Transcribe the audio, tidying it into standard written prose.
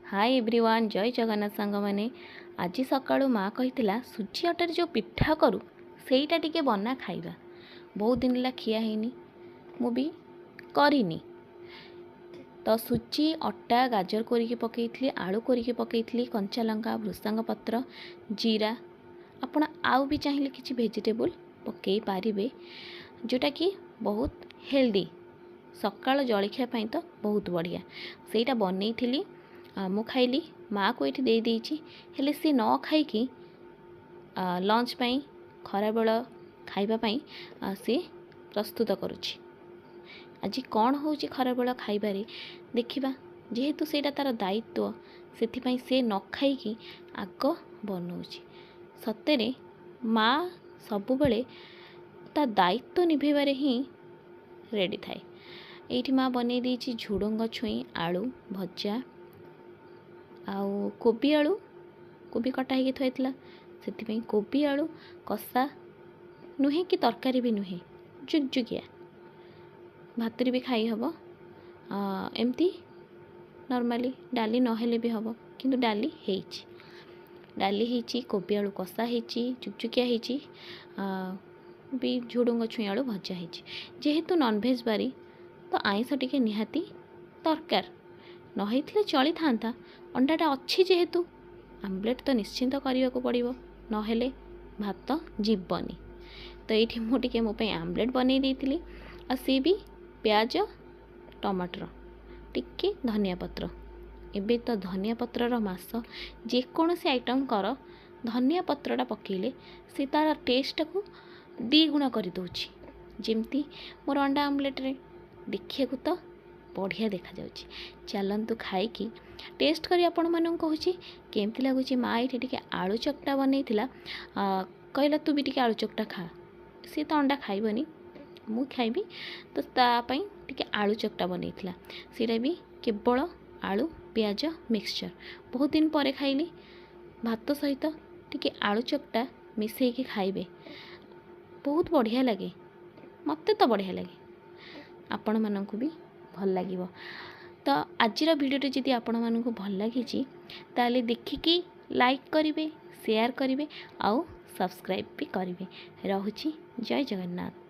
Hi everyone, जय जगन्नाथ सांग मैंने आज सकाळू माँ कही सुजी अटार जो पिठा करू सेटा टिके बना खाइबा। बहुत दिन ला खिया हैनी, मु भी करिनी। तो सुजी अटा गाजर कोरिकी पकईथी, आलू कोरिकी पकईथी, कंचा लंका, भृषंग पत्र, जीरा, आपण आउ भी चाहिए किसी वेजिटेबल पकई पारिबे, जोटा कि बहुत हेल्दी सकाळ जलखिया पाई तो बहुत बढ़िया। सेटा बनई मु खाइली, माँ को ये दे देइछि, हेले सी न खाइकी लंच पाई खरा बेल खाइबा पाई सी प्रस्तुत करुछि। आज कौन हो खरा बेल खाइबारे देखिबा, जेहेतु सेटा तार दायित्व सेथिपाई से न खाइकी आग बनौछि। सतेरे माँ सबुबले ता दायित्व निभेबारे ही रेडी थाए। एठी माँ बनै देइछि झुडंग छुई आलू भजा आउ कोबी आलू, कोबी कटा होगी थोड़ा से कोबी आलू कषा नुहे कि तरकारी भी नुहे, जुगजुगिया भातरी भी खाई हम। एमती नॉर्मली डाली नहेले भी हम, किंतु डाली होइछि, कोबी आलू कषा होइछि, जुगजुगिया होइछि, भी झुडंग छुई आलू भजा होइछि। जेहेतु नॉनभेज बारी तो आइंस टिके निहाती दरकार, नई चली था। अंडाटा अच्छी जेहेतु आमलेट तो निश्चिंत करने को पड़ो, नहेले भात जीवनी। तो ये मुझे मोपाई आमलेट बनई देती, आ सी भी प्याज टमाटर टिके धनिया पत्र। एबे तो धनिया पत्रर मास, जेकोसी आइटम कर धनिया पत्रटा पकेले से तार टेस्ट को द्विगुण कर दौची। जमती मोर अंडा आमलेट रे देखिए तो बढ़िया देखा जाउची। चलतु खाई टेस्ट करी आपण मानन कहूची केमती लगुची। माँ ये टिके आलू चकटा बनई कहला तू भी टिके आलू चकटा खा, सी तो अंडा खाइबनी, मु खाइबी तो तापाई टिके आलू चकटा बनई सीटा भी केवल आलू प्याज मिक्सचर। बहुत दिन पर खाइली भात सहित टिके आलू चकटा मिसेकी खाइबे, बहुत बढ़िया लगे, मते तो बढ़िया लगे, आपण माननकु भी भल लागिबो। तो आजिर भिडियोटी जदि आपण माननकु भल लागिछि ताले देखिकी लाइक करिवे, शेयर करिवे, आउ सब्सक्राइब भी करिवे। रहुछि, जय जगन्नाथ।